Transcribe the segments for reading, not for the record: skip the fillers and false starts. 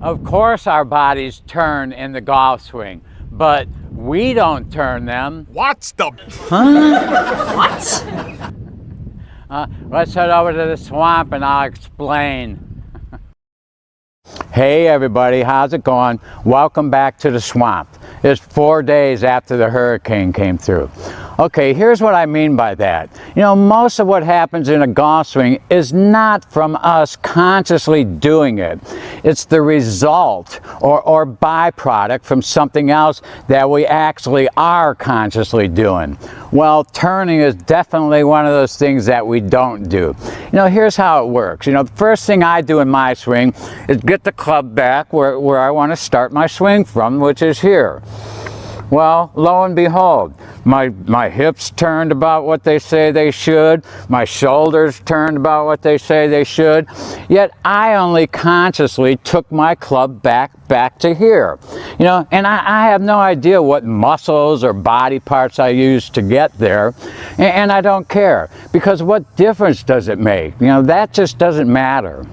Of course our bodies turn in the golf swing, but we don't turn them. What's the... What? Let's head over to the swamp and I'll explain. Hey everybody, how's it going? Welcome back to the swamp. It's 4 days after the hurricane came through. Okay, here's what I mean by that. You know, most of what happens in a golf swing is not from us consciously doing it. It's the result or byproduct from something else that we actually are consciously doing. Well, turning is definitely one of those things that we don't do. You know, here's how it works. You know, the first thing I do in my swing is get the club back where I want to start my swing from, which is here. Well, lo and behold, my hips turned about what they say they should, my shoulders turned about what they say they should, yet I only consciously took my club back to here. You know, and I have no idea what muscles or body parts I used to get there, and I don't care, because what difference does it make? You know, that just doesn't matter.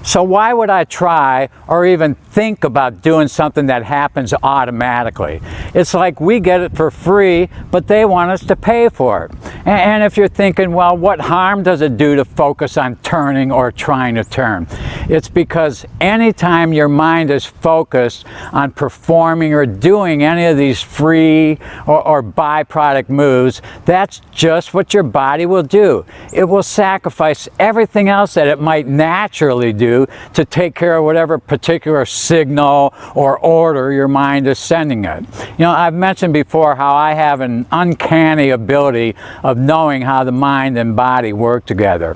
So why would I try or even think about doing something that happens automatically? It's like we get it for free, but they want us to pay for it. And if you're thinking, well, what harm does it do to focus on turning or trying to turn? It's because anytime your mind is focused on performing or doing any of these free or byproduct moves, that's just what your body will do. It will sacrifice everything else that it might naturally do to take care of whatever particular signal or order your mind is sending it. You know, I've mentioned before how I have an uncanny ability of knowing how the mind and body work together.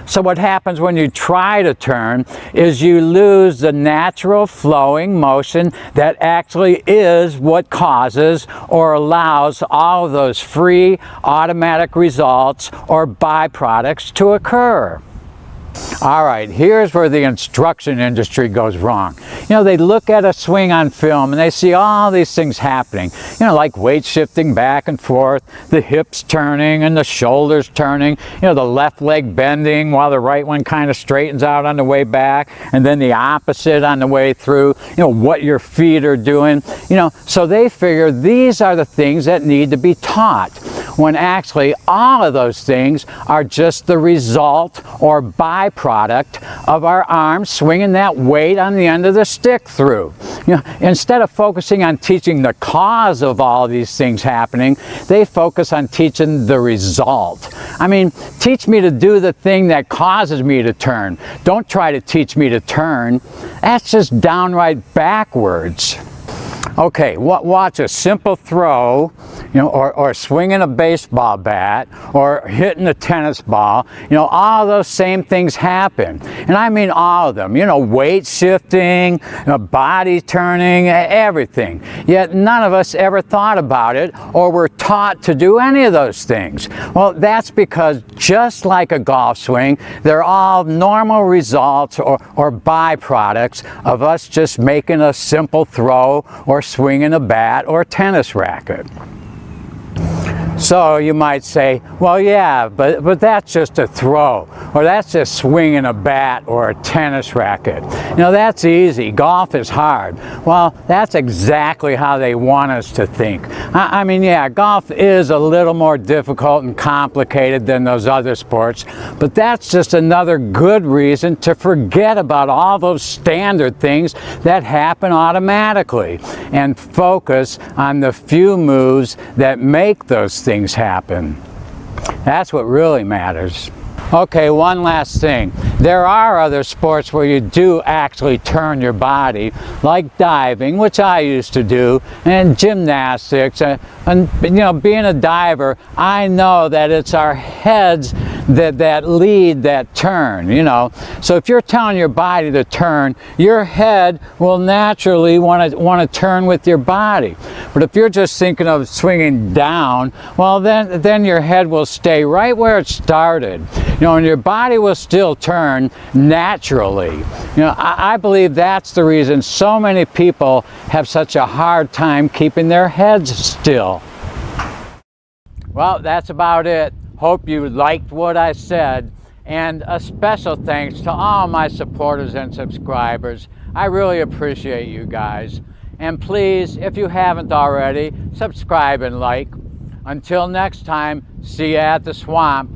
So what happens when you try to turn is you lose the natural flowing motion that actually is what causes or allows all of those free automatic results or byproducts to occur. All right, here's where the instruction industry goes wrong. You know, they look at a swing on film and they see all these things happening, you know, like weight shifting back and forth, the hips turning and the shoulders turning, you know, the left leg bending while the right one kind of straightens out on the way back, and then the opposite on the way through, you know, what your feet are doing, you know, so they figure these are the things that need to be taught, when actually all of those things are just the result or byproduct of our arms swinging that weight on the end of the stick through. You know, instead of focusing on teaching the cause of all these things happening, they focus on teaching the result. I mean, teach me to do the thing that causes me to turn. Don't try to teach me to turn. That's just downright backwards. Okay, watch a simple throw, you know, or swinging a baseball bat, or hitting a tennis ball. You know, all those same things happen. And I mean all of them. You know, weight shifting, you know, body turning, everything. Yet none of us ever thought about it or were taught to do any of those things. Well, that's because just like a golf swing, they're all normal results or byproducts of us just making a simple throw or swinging a bat or tennis racket. So you might say, well, yeah, but that's just a throw, or that's just swinging a bat or a tennis racket. You know, that's easy. Golf is hard. Well, that's exactly how they want us to think. I mean, yeah, golf is a little more difficult and complicated than those other sports, but that's just another good reason to forget about all those standard things that happen automatically and focus on the few moves that make those things happen. That's what really matters. Okay, one last thing. There are other sports where you do actually turn your body, like diving, which I used to do, and gymnastics. And you know, being a diver, I know that it's our heads that lead that turn, you know. So if you're telling your body to turn, your head will naturally want to turn with your body. But if you're just thinking of swinging down, well, then your head will stay right where it started. You know, and your body will still turn naturally. You know, I believe that's the reason so many people have such a hard time keeping their heads still. Well, that's about it. Hope you liked what I said. And a special thanks to all my supporters and subscribers. I really appreciate you guys. And please, if you haven't already, subscribe and like. Until next time, see you at the swamp.